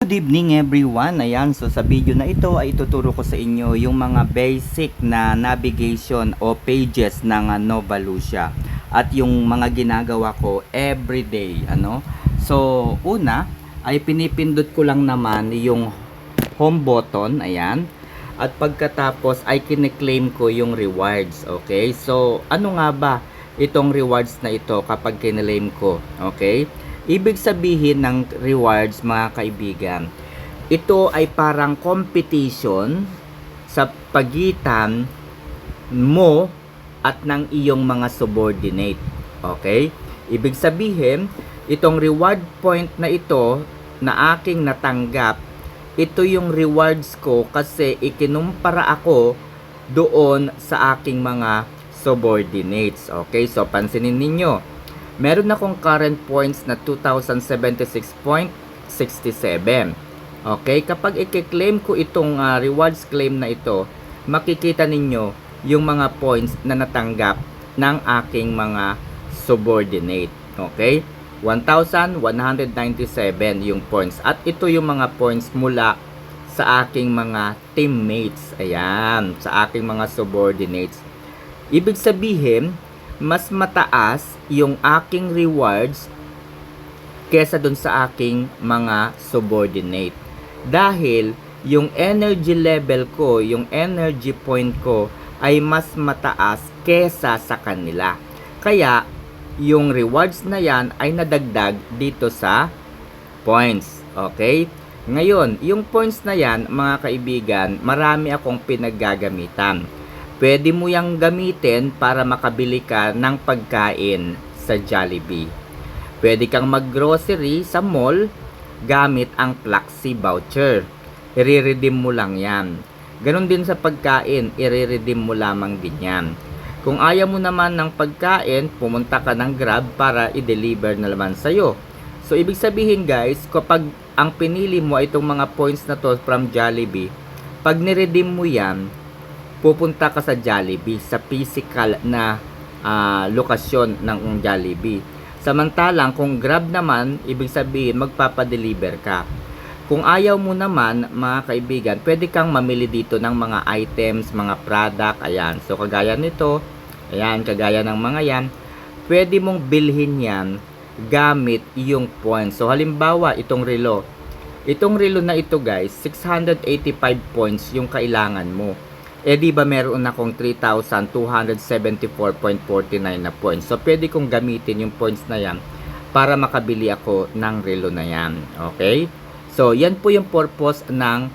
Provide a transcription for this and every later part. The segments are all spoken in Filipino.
Good evening everyone. Ayan, so sa video na ito ay ituturo ko sa inyo yung mga basic na navigation o pages ng Novalucia at yung mga ginagawa ko everyday, So, una ay pinipindot ko lang naman yung home button, ayan. At pagkatapos ay kine-claim ko yung rewards, okay? So, ano nga ba itong rewards na ito kapag kinelaim ko, okay? Ibig sabihin ng rewards, mga kaibigan, ito ay parang competition sa pagitan mo at ng iyong mga subordinate. Okay? Ibig sabihin, itong reward point na ito na aking natanggap, ito yung rewards ko kasi ikinumpara ako doon sa aking mga subordinates. Okay? So, pansinin ninyo, meron akong current points na 2076.67. Okay, kapag i-claim ko itong rewards claim na ito, makikita ninyo yung mga points na natanggap ng aking mga subordinate. Okay, 1,197 yung points. At ito yung mga points mula sa aking mga teammates. Ayan, sa aking mga subordinates. Ibig sabihin, mas mataas yung aking rewards kesa dun sa aking mga subordinate. Dahil yung energy level ko, yung energy point ko ay mas mataas kesa sa kanila. Kaya yung rewards na yan ay nadagdag dito sa points. Okay? Ngayon, yung points na yan, mga kaibigan, marami akong pinaggagamitan. Pwede mo yang gamitin para makabili ka ng pagkain sa Jollibee. Pwede kang mag-grocery sa mall gamit ang Pluxee voucher. I-redeem mo lang yan. Ganon din sa pagkain, i-redeem mo lamang din yan. Kung ayaw mo naman ng pagkain, pumunta ka ng Grab para i-deliver na naman sa'yo. So, ibig sabihin guys, kapag ang pinili mo ay itong mga points na to from Jollibee, pag niredeem mo yan, pupunta ka sa Jollibee, sa physical na lokasyon ng Jollibee. Samantalang kung Grab naman, ibig sabihin magpapadeliver ka. Kung ayaw mo naman, mga kaibigan, pwede kang mamili dito ng mga items, mga product, ayan. So kagaya nito, ayan, kagaya ng mga yan, pwede mong bilhin yan gamit yung points. So halimbawa, itong relo. Itong relo na ito guys, 685 points yung kailangan mo. Eh di ba meron akong 3,274.49 na points. So pwede kong gamitin yung points na yan para makabili ako ng relo na yan. Okay? So yan po yung purpose ng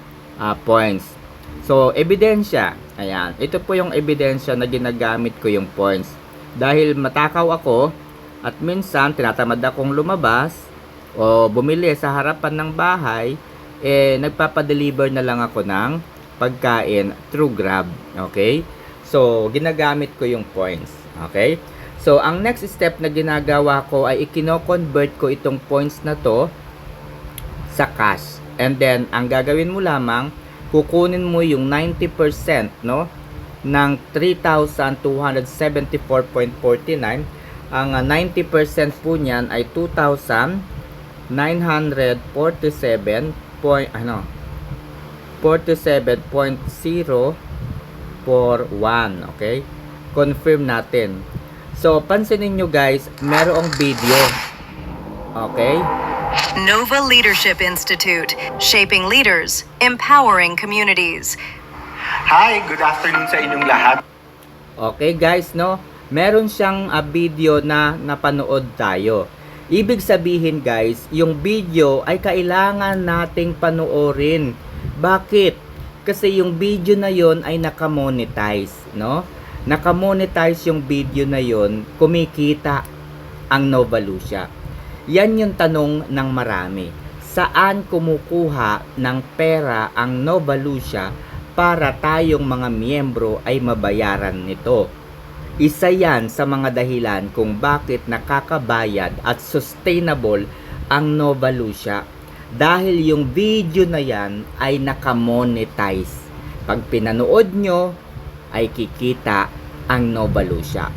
points. So ebidensya. Ayan. Ito po yung ebidensya na ginagamit ko yung points. Dahil matakaw ako at minsan tinatamad akong lumabas o bumili sa harapan ng bahay, eh nagpapadeliver na lang ako ng pagkain through Grab. Okay? So, ginagamit ko yung points. Okay? So, ang next step na ginagawa ko ay ikino-convert ko itong points na to sa cash. And then, ang gagawin mo lamang, kukunin mo yung 90%, no, ng 3,274.49. Ang 90% po niyan ay 2,947 47.041. Okay? Confirm natin. So, pansinin nyo guys, merong video. Okay? Nova Leadership Institute, shaping leaders, empowering communities. Hi, good afternoon sa inyong lahat. Okay guys, no? Meron siyang video na napanood tayo. Ibig sabihin guys, yung video ay kailangan nating panoorin. Bakit? Kasi yung video na yon ay nakamonetize, no? Nakamonetize yung video na yon, kumikita ang Novalucia. Yan yung tanong ng marami. Saan kumukuha ng pera ang Novalucia para tayong mga miyembro ay mabayaran nito? Isa yan sa mga dahilan kung bakit nakakabayad at sustainable ang Novalucia. Dahil yung video na yan ay nakamonetize. Pag pinanood nyo, ay kikita ang Novalucia.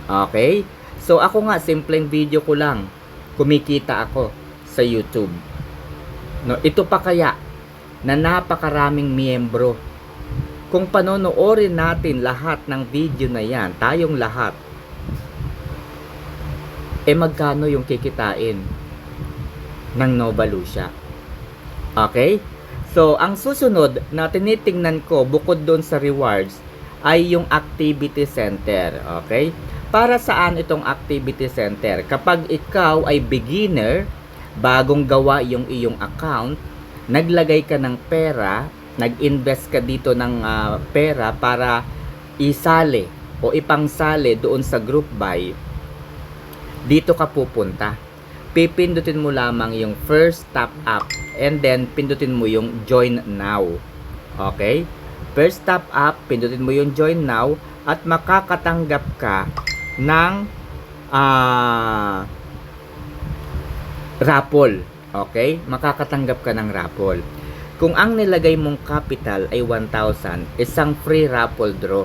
Okay? So ako nga, simpleng video ko lang. Kumikita ako sa YouTube. No, ito pa kaya na napakaraming miyembro. Kung panonoorin natin lahat ng video na yan, tayong lahat, magkano yung kikitain ng Nova Lucia? Okay? So, ang susunod na tinitingnan ko bukod doon sa rewards ay yung activity center. Okay? Para saan itong activity center? Kapag ikaw ay beginner, bagong gawa yung iyong account, naglagay ka ng pera, nag-invest ka dito ng pera para isali o ipangsali doon sa group buy, dito ka pupunta. Pipindutin mo lamang yung first top up and then pindutin mo yung join now. Okay? First top up, pindutin mo yung join now at makakatanggap ka ng raffle. Okay? Makakatanggap ka ng raffle. Kung ang nilagay mong capital ay 1,000, isang free raffle draw.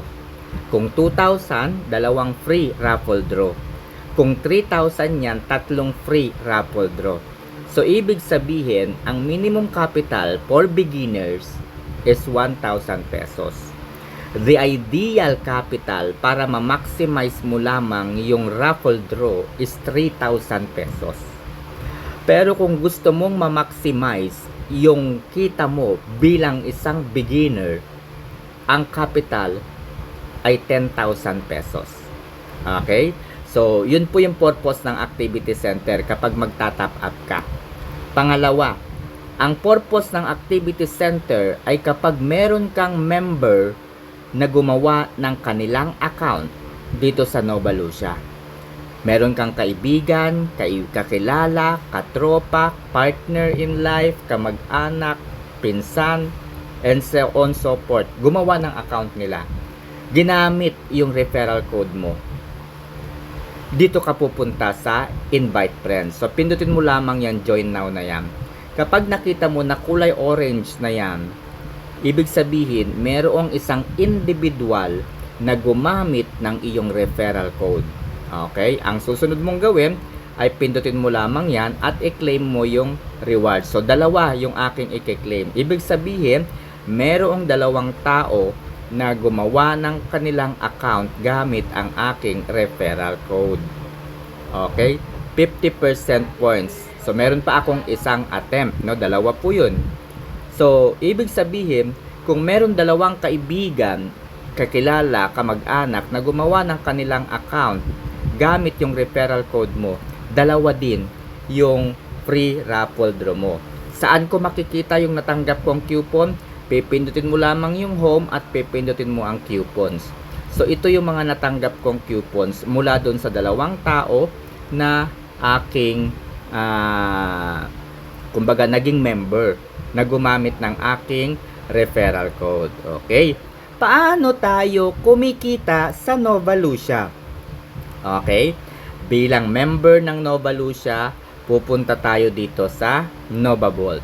Kung 2,000, dalawang free raffle draw. Kung 3,000 yan, tatlong free raffle draw. So, ibig sabihin, ang minimum capital for beginners is 1,000 pesos. The ideal capital para ma-maximize mo lamang yung raffle draw is 3,000 pesos. Pero kung gusto mong ma-maximize yung kita mo bilang isang beginner, ang capital ay 10,000 pesos. Okay? So, yun po yung purpose ng activity center kapag magta-top up ka. Pangalawa, ang purpose ng activity center ay kapag meron kang member na gumawa ng kanilang account dito sa Nova Lucia. Meron kang kaibigan, kakilala, katropa, partner in life, kamag-anak, pinsan, and so on so forth. Gumawa ng account nila. Ginamit yung referral code mo. Dito ka pupunta sa invite friends. So, pindutin mo lamang yan, join now na yan. Kapag nakita mo na kulay orange na yan, ibig sabihin, merong isang individual na gumamit ng iyong referral code. Okay? Ang susunod mong gawin ay pindutin mo lamang yan at i-claim mo yung reward. So, dalawa yung aking i-claim. Ibig sabihin, merong dalawang tao na gumawa ng kanilang account gamit ang aking referral code. Okay? 50% points. So, meron pa akong isang attempt. No? Dalawa po yun. So, ibig sabihin, kung meron dalawang kaibigan, kakilala, kamag-anak na gumawa ng kanilang account gamit yung referral code mo, dalawa din yung free raffle draw mo. Saan ko makikita yung natanggap kong coupon? Pipindutin mo lamang yung home at pipindutin mo ang coupons. So, ito yung mga natanggap kong coupons mula doon sa dalawang tao na aking kumbaga naging member na gumamit ng aking referral code. Okay? Paano tayo kumikita sa Nova Lucia? Okay? Bilang member ng Nova Lucia, pupunta tayo dito sa Nova Vault.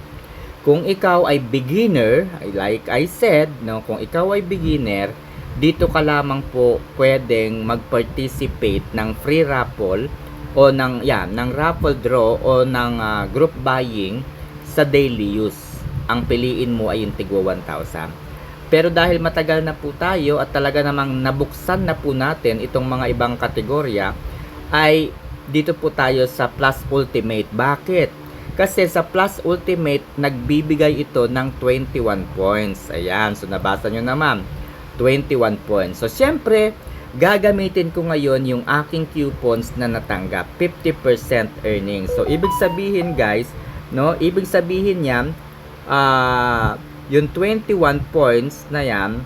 Kung ikaw ay beginner, like I said, no, kung ikaw ay beginner, dito ka lamang po pwedeng mag-participate ng free raffle o ng raffle draw o ng group buying sa daily use. Ang piliin mo ay yung tigwa 1,000. Pero dahil matagal na po tayo at talaga namang nabuksan na po natin itong mga ibang kategorya, ay dito po tayo sa Plus Ultimate. Bakit? Kasi sa Plus Ultimate, nagbibigay ito ng 21 points. Ayan, so nabasa nyo naman. 21 points. So, syempre, gagamitin ko ngayon yung aking coupons na natanggap. 50% earnings. So, ibig sabihin guys, no? Ibig sabihin yan, yung 21 points na yan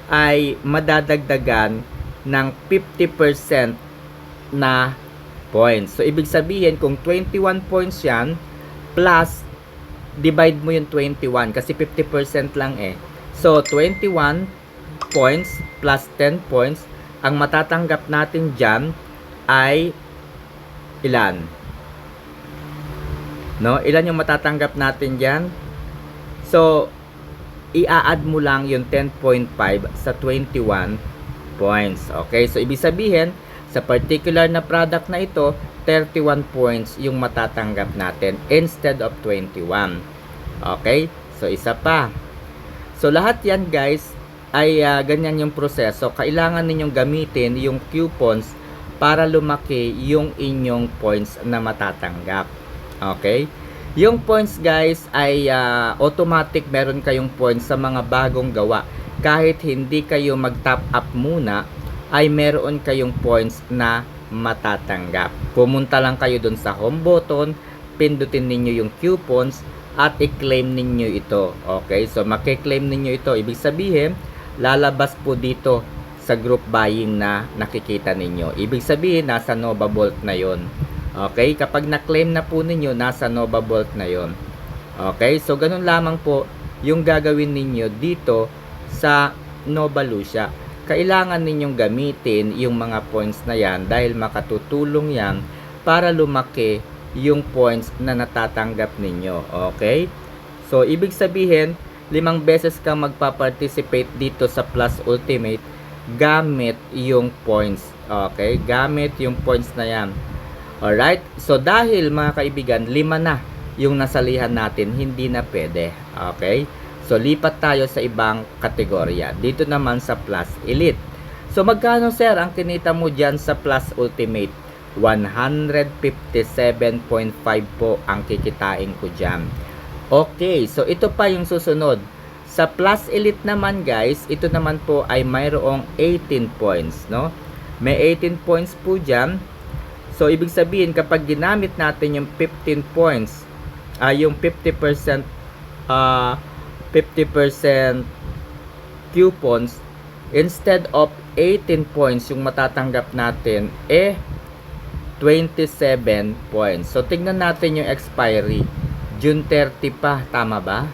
ay madadagdagan ng 50% na points. So, ibig sabihin, kung 21 points yan, plus, divide mo yung 21 kasi 50% lang eh. So, 21 points plus 10 points, ang matatanggap natin dyan ay ilan? No? Ilan yung matatanggap natin dyan? So, i-add mo lang yung 10.5 sa 21 points. Okay? So, ibig sabihin, sa particular na product na ito, 31 points yung matatanggap natin instead of 21. Okay? So, isa pa. So, lahat yan guys, ay ganyan yung proseso. Kailangan ninyong gamitin yung coupons para lumaki yung inyong points na matatanggap. Okay? Yung points guys ay automatic meron kayong points sa mga bagong gawa. Kahit hindi kayo mag-top up muna, ay meron kayong points na matatanggap. Pumunta lang kayo dun sa home button, pindutin ninyo yung coupons, at i-claim ninyo ito. Okay? So, makiklaim ninyo ito. Ibig sabihin, lalabas po dito sa group buying na nakikita ninyo. Ibig sabihin, nasa Nova Vault na yon. Okay? Kapag na-claim na po ninyo, nasa Nova Vault na yon. Okay? So, ganun lamang po yung gagawin ninyo dito sa Nova Lucia. Kailangan ninyong gamitin yung mga points na yan dahil makatutulong yan para lumaki yung points na natatanggap ninyo. Okay? So, ibig sabihin, 5 beses ka magpa-participate dito sa Plus Ultimate gamit yung points. Okay? Gamit yung points na yan. Alright? So, dahil mga kaibigan, 5 na yung nasalihan natin, hindi na pwede. Okay? So, lipat tayo sa ibang kategorya. Dito naman sa Plus Elite. So, magkano sir ang kinita mo dyan sa Plus Ultimate? 157.5 po ang kikitain ko dyan. Okay, so ito pa yung susunod. Sa Plus Elite naman guys, ito naman po ay mayroong 18 points, no? May 18 points po dyan. So, ibig sabihin, kapag ginamit natin yung 15 points, yung 50% coupons, instead of 18 points yung matatanggap natin, 27 points. So, tignan natin yung expiry. June 30 pa. Tama ba?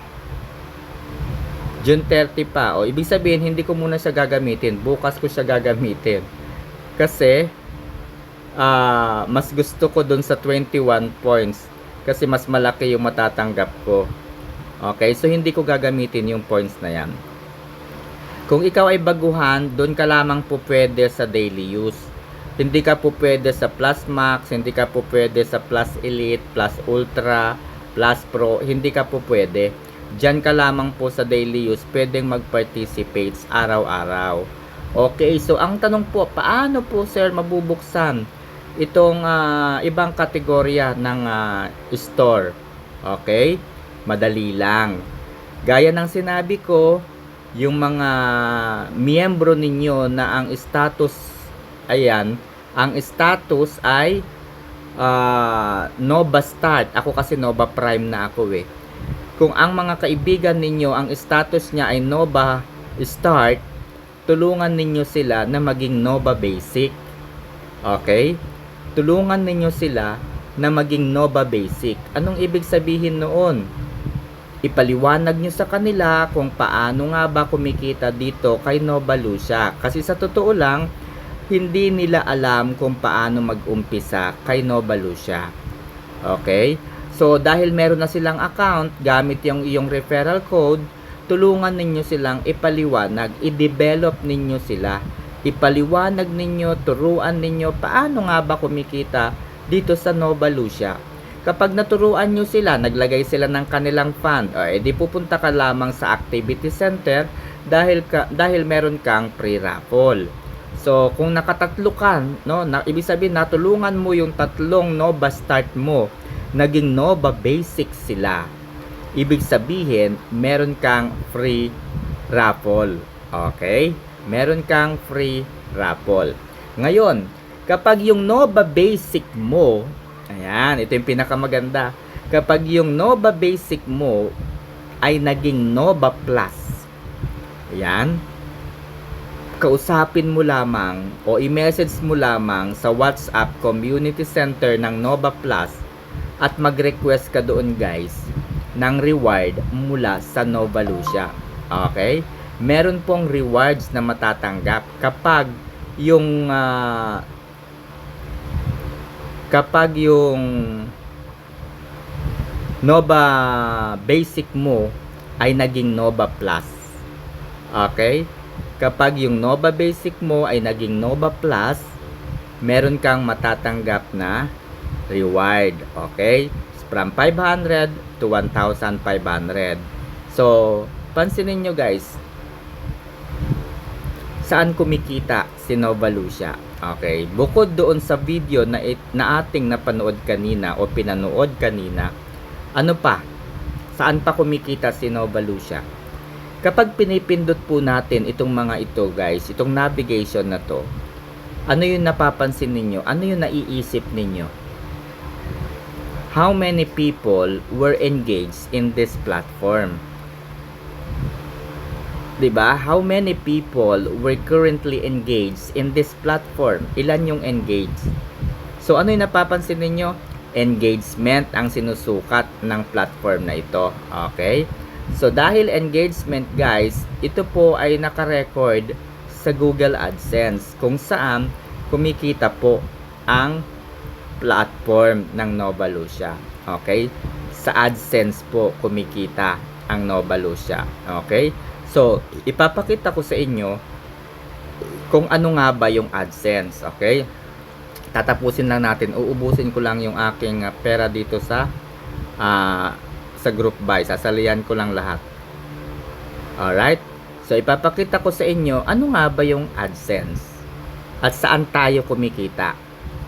June 30 pa. O, ibig sabihin, hindi ko muna siya gagamitin. Bukas ko siya gagamitin. Kasi, mas gusto ko dun sa 21 points. Kasi mas malaki yung matatanggap ko. Okay? So, hindi ko gagamitin yung points na yan. Kung ikaw ay baguhan, dun ka lamang po pwede sa daily use. Hindi ka po pwede sa Plus Max, hindi ka po pwede sa Plus Elite, Plus Ultra, Plus Pro, hindi ka po pwede. Diyan ka lamang po sa daily use, pwedeng mag-participate araw-araw. Okay, so ang tanong po, paano po sir mabubuksan itong ibang kategorya ng store? Okay, madali lang. Gaya ng sinabi ko, yung mga miyembro ninyo na ang status, ayan, ang status ay Nova Start. Ako kasi Nova Prime na ako eh. Kung ang mga kaibigan ninyo, ang status niya ay Nova Start, tulungan ninyo sila na maging Nova Basic. Okay? Tulungan ninyo sila na maging Nova Basic. Anong ibig sabihin noon? Ipaliwanag nyo sa kanila kung paano nga ba kumikita dito kay Nova Lucia. Kasi sa totoo lang, hindi nila alam kung paano mag-umpisa kay Nova Lucia. Okay? So, dahil meron na silang account, gamit yung iyong referral code, tulungan ninyo silang ipaliwanag, i-develop ninyo sila. Ipaliwanag ninyo, turuan ninyo paano nga ba kumikita dito sa Nova Lucia. Kapag naturuan nyo sila, naglagay sila ng kanilang fund, o edi pupunta ka lamang sa activity center dahil meron kang pre-raffle. So, kung nakatatlo ka, no, ibig sabihin natulungan mo yung tatlong Nova Start mo, naging Nova Basic sila. Ibig sabihin, meron kang free raffle. Okay? Meron kang free raffle. Ngayon, kapag yung Nova Basic mo, ayan, ito yung pinakamaganda. Kapag yung Nova Basic mo ay naging Nova Plus, ayan, kausapin mo lamang o i-message mo lamang sa WhatsApp Community Center ng Nova Plus at mag-request ka doon guys ng reward mula sa Nova Lucia. Okay? Meron pong rewards na matatanggap kapag yung Nova Basic mo ay naging Nova Plus. Okay? Kapag yung Nova Basic mo ay naging Nova Plus, meron kang matatanggap na reward. Okay? from 500 to 1,500. So, pansinin nyo guys, saan kumikita si Nova Lucia? Okay, bukod doon sa video na ating napanood kanina o pinanood kanina, ano pa? Saan pa kumikita si Nova Lucia? Kapag pinipindot po natin itong mga ito guys, itong navigation na to, ano yung napapansin ninyo? Ano yung naiisip ninyo? How many people were engaged in this platform? Diba? How many people were currently engaged in this platform? Ilan yung engaged? So, ano yung napapansin ninyo? Engagement ang sinusukat ng platform na ito. Okay? So, dahil engagement guys, ito po ay nakarecord sa Google AdSense kung saan kumikita po ang platform ng Nova Lucia. Okay? Sa AdSense po kumikita ang Nova Lucia. Okay? So, ipapakita ko sa inyo kung ano nga ba yung AdSense. Okay? Tatapusin lang natin. Uubusin ko lang yung aking pera dito sa group buy. Sasalian ko lang lahat. Alright? So, ipapakita ko sa inyo ano nga ba yung AdSense at saan tayo kumikita.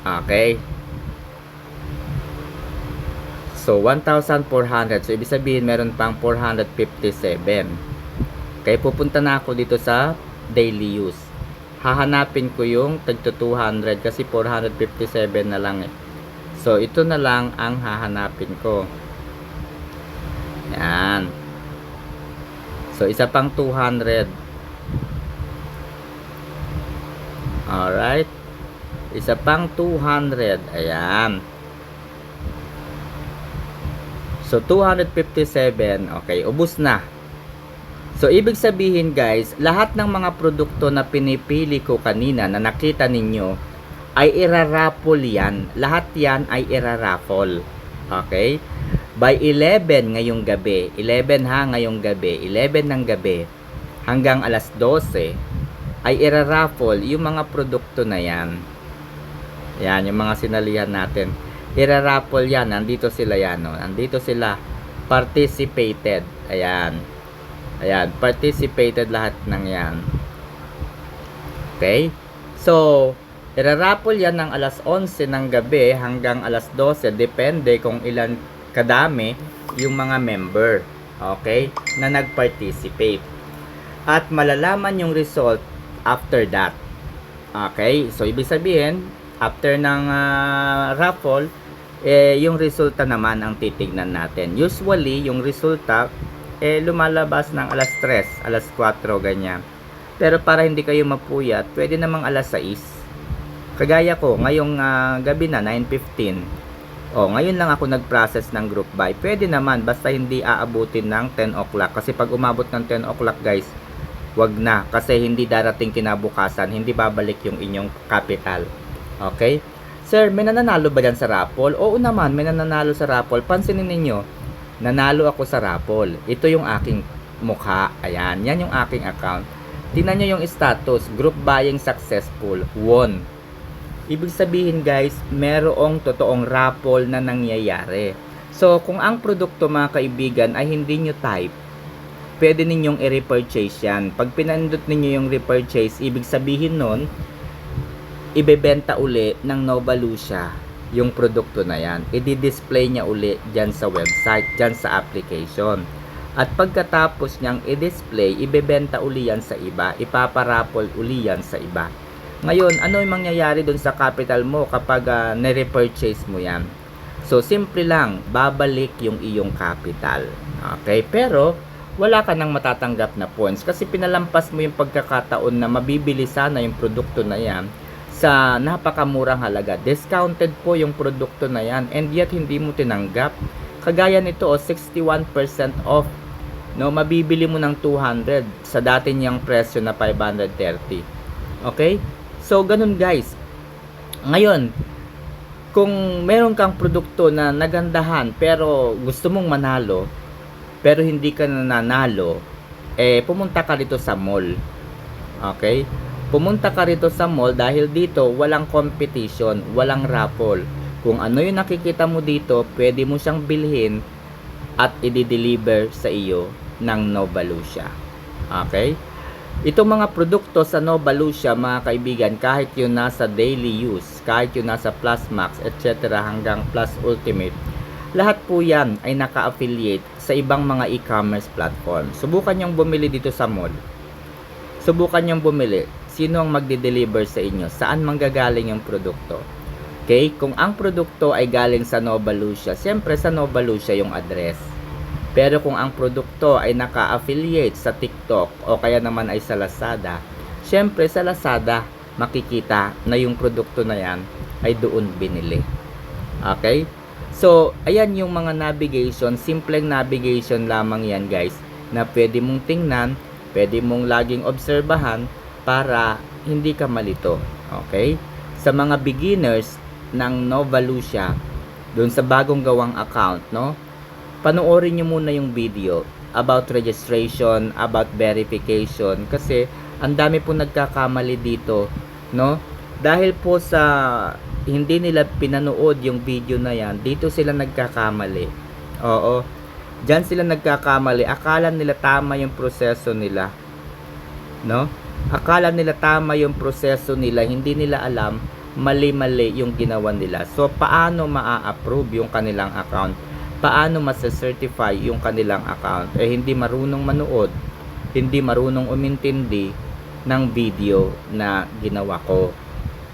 Okay? So, 1,400. So, ibig sabihin meron pang 457. Okay, pupunta na ako dito sa daily use. Hahanapin ko yung tagto 200 kasi 457 na lang eh. So, ito na lang ang hahanapin ko. Yan. So, isa pang 200. Alright. Isa pang 200. Ayan. So, 257. Okay, ubos na. So, ibig sabihin guys, lahat ng mga produkto na pinipili ko kanina na nakita ninyo ay iraraffle yan. Lahat yan ay iraraffle. Okay? By 11 ngayong gabi, 11 ha ngayong gabi, 11 ng gabi hanggang alas 12 ay iraraffle yung mga produkto na yan. Yan, yung mga sinalihan natin. Iraraffle yan. Nandito sila yan. No? Nandito sila. Participated. Ayan. Ayan, participated lahat ng yan. Okay? So, iraraffle yan ng alas 11 ng gabi hanggang alas 12. Depende kung ilan kadami yung mga member. Okay? Na nag-participate. At malalaman yung result after that. Okay? So, ibig sabihin, after ng raffle, yung resulta naman ang titignan natin. Usually, yung resulta lumalabas ng alas 3, alas 4, ganyan. Pero para hindi kayo mapuyat, pwede namang alas 6. Kagaya ko, ngayong gabi na, 9:15. Ngayon lang ako nag-process ng group buy. Pwede naman, basta hindi aabutin ng 10 o'clock. Kasi pag umabot ng 10 o'clock guys, wag na. Kasi hindi darating kinabukasan, hindi babalik yung inyong capital. Okay? Sir, may nananalo ba dyan sa raffle? Oo naman, may nananalo sa raffle. Pansinin ninyo, nanalo ako sa raffle. Ito yung aking mukha. Ayan. Yan yung aking account. Tingnan nyo yung status. Group buying successful. Won. Ibig sabihin guys, merong totoong raffle na nangyayari. So, kung ang produkto mga kaibigan ay hindi nyo type, pwede ninyong i-repurchase yan. Pag pinindot ninyo yung repurchase, ibig sabihin nun, ibebenta uli ng Nova Lucia yung produkto na yan. I-display niya uli dyan sa website, dyan sa application. At pagkatapos niyang i-display, ibebenta uli yan sa iba. Ipaparapol uli yan sa iba. Ngayon, ano yung mangyayari dun sa capital mo kapag nire-purchase mo yan? So, simple lang, babalik yung iyong capital. Okay? Pero, wala ka nang matatanggap na points kasi pinalampas mo yung pagkakataon na mabibili sana yung produkto na yan sa napakamurang halaga. Discounted po yung produkto na yan and yet hindi mo tinanggap. Kagaya nito 61% off. No, mabibili mo ng 200 sa dati niyang presyo na 530. Okay? So ganun guys. Ngayon, kung meron kang produkto na nagandahan pero gusto mong manalo pero hindi ka nananalo, pumunta ka dito sa mall. Okay? Pumunta ka rito sa mall dahil dito walang competition, walang raffle. Kung ano yung nakikita mo dito, pwede mo siyang bilhin at i-deliver sa iyo ng Nova Lucia. Okay? Itong mga produkto sa Nova Lucia, mga kaibigan, kahit yung nasa daily use, kahit yung nasa Plus Max, etc. hanggang Plus Ultimate, lahat po yan ay naka-affiliate sa ibang mga e-commerce platform. Subukan yung bumili dito sa mall. Subukan yung bumili. Sino ang magde-deliver sa inyo? Saan manggagaling yung produkto? Okay? Kung ang produkto ay galing sa Nova Lucia, siyempre sa Nova Lucia yung address. Pero kung ang produkto ay naka-affiliate sa TikTok o kaya naman ay sa Lazada, siyempre sa Lazada makikita na yung produkto na yan ay doon binili. Okay? So, ayan yung mga navigation, simpleng navigation lamang yan guys, na pwede mong tingnan, pwede mong laging obserbahan para hindi ka malito. Okay? Sa mga beginners ng Nova Lucia, doon sa bagong gawang account, no? Panoorin nyo muna yung video about registration, about verification, kasi ang dami po nagkakamali dito, no? Dahil po sa hindi nila pinanood yung video na yan, dito sila nagkakamali. Oo. Diyan sila nagkakamali. Akala nila tama yung proseso nila. No? Akala nila tama yung proseso nila, hindi nila alam mali-mali yung ginawa nila. So, paano maa-approve yung kanilang account? Paano ma-certify yung kanilang account? Eh, hindi marunong manood, hindi marunong umintindi ng video na ginawa ko.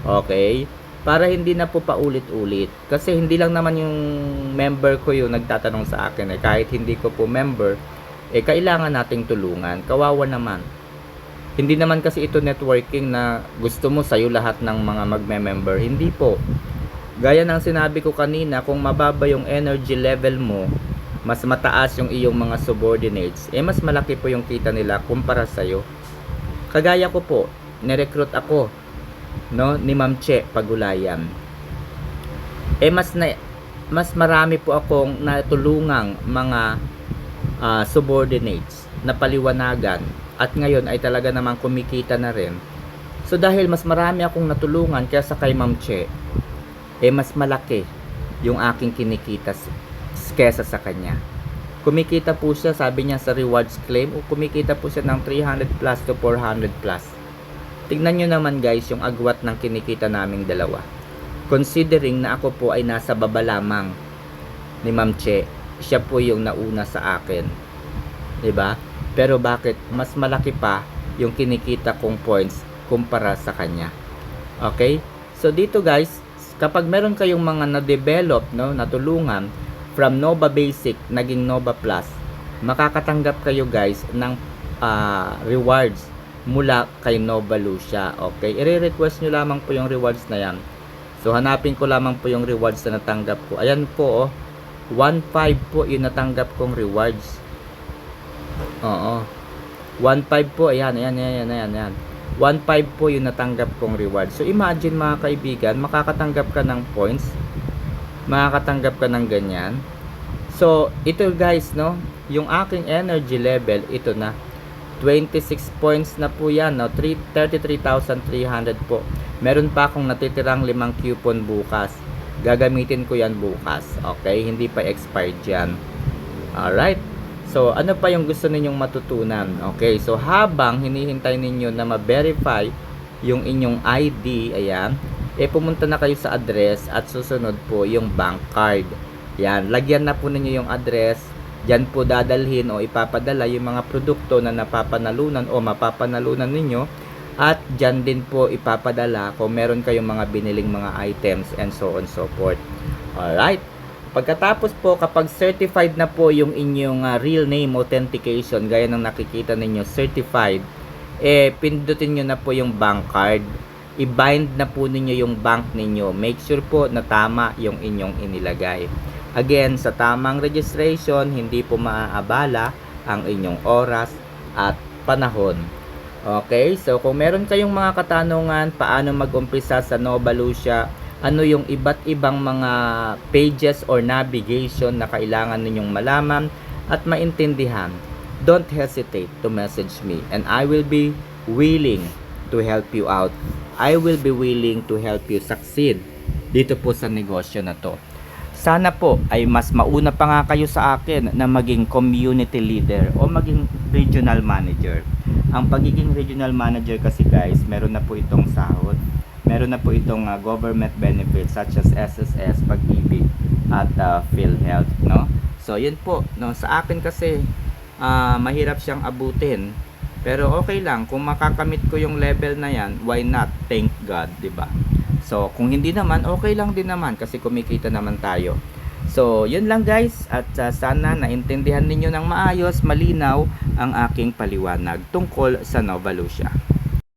Okay? Para hindi na po paulit-ulit. Kasi hindi lang naman yung member ko yung nagtatanong sa akin. Eh, kahit hindi ko po member, eh, kailangan nating tulungan. Kawawa naman. Hindi naman kasi ito networking na gusto mo sa'yo lahat ng mga magme-member. Hindi po. Gaya ng sinabi ko kanina, kung mababa yung energy level mo, mas mataas yung iyong mga subordinates, eh mas malaki po yung kita nila kumpara sa'yo. Kagaya ko po, nirecruit ako, no, ni Ma'am Che Pagulayan. Eh mas marami po akong natulungang mga subordinates na paliwanagan. At ngayon ay talaga namang kumikita na rin. So dahil mas marami akong natulungan kaysa kay Ma'am Che, eh mas malaki yung aking kinikita kesa sa kanya. Kumikita po siya, sabi niya sa rewards claim, o kumikita po siya ng 300 plus to 400 plus. Tignan nyo naman guys yung agwat ng kinikita naming dalawa. Considering na ako po ay nasa baba lamang ni Ma'am Che, siya po yung nauna sa akin. 'Di ba? Pero bakit mas malaki pa yung kinikita kong points kumpara sa kanya? Okay? So dito guys, kapag meron kayong mga na-develop, no, natulungan from Nova Basic naging Nova Plus, makakatanggap kayo guys ng rewards mula kay Nova Lucia. Okay? I-request nyo lamang po yung rewards na yan. So hanapin ko lamang po yung rewards na natanggap ko. Ayan po, oh. 1.5 po yung natanggap kong rewards. Oo. 1.5 po, ayan. 1.5 po yung natanggap kong reward. So, imagine mga kaibigan, makakatanggap ka ng points. Makakatanggap ka ng ganyan. So, ito guys, no? Yung aking energy level, ito na. 26 points na po yan, no? 33,300 po. Meron pa akong natitirang 5 coupon bukas. Gagamitin ko yan bukas. Okay? Hindi pa expired yan. Alright? So, ano pa yung gusto ninyong matutunan? Okay, so habang hinihintay ninyo na ma-verify yung inyong ID, ayan, eh pumunta na kayo sa address at susunod po yung bank card. Yan, lagyan na po ninyo yung address. Diyan po dadalhin o ipapadala yung mga produkto na napapanalunan o mapapanalunan ninyo. At diyan din po ipapadala kung meron kayong mga biniling mga items and so on so forth. Alright. Pagkatapos po, kapag certified na po yung inyong real name authentication, gaya ng nakikita ninyo, certified, eh, pindutin nyo na po yung bank card. I-bind na po ninyo yung bank ninyo. Make sure po na tama yung inyong inilagay. Again, sa tamang registration, hindi po maaabala ang inyong oras at panahon. Okay, so kung meron kayong mga katanungan, paano mag-umpisa sa Nova Lucia, ano yung iba't ibang mga pages or navigation na kailangan ninyong malaman at maintindihan, don't hesitate to message me and I will be willing to help you out. I will be willing to help you succeed dito po sa negosyo na to. Sana po ay mas mauna pa nga kayo sa akin na maging community leader o maging regional manager. Ang pagiging regional manager kasi guys, meron na po itong sahod, meron na po itong government benefits such as SSS, Pag-ibig at PhilHealth, no? So yun po, no, sa akin kasi mahirap siyang abutin. Pero okay lang kung makakamit ko yung level na yan, why not? Thank God, 'di ba? So, kung hindi naman, okay lang din naman kasi kumikita naman tayo. So, yun lang guys at sana naintindihan ninyo ng maayos, malinaw ang aking paliwanag tungkol sa Nova Lucia.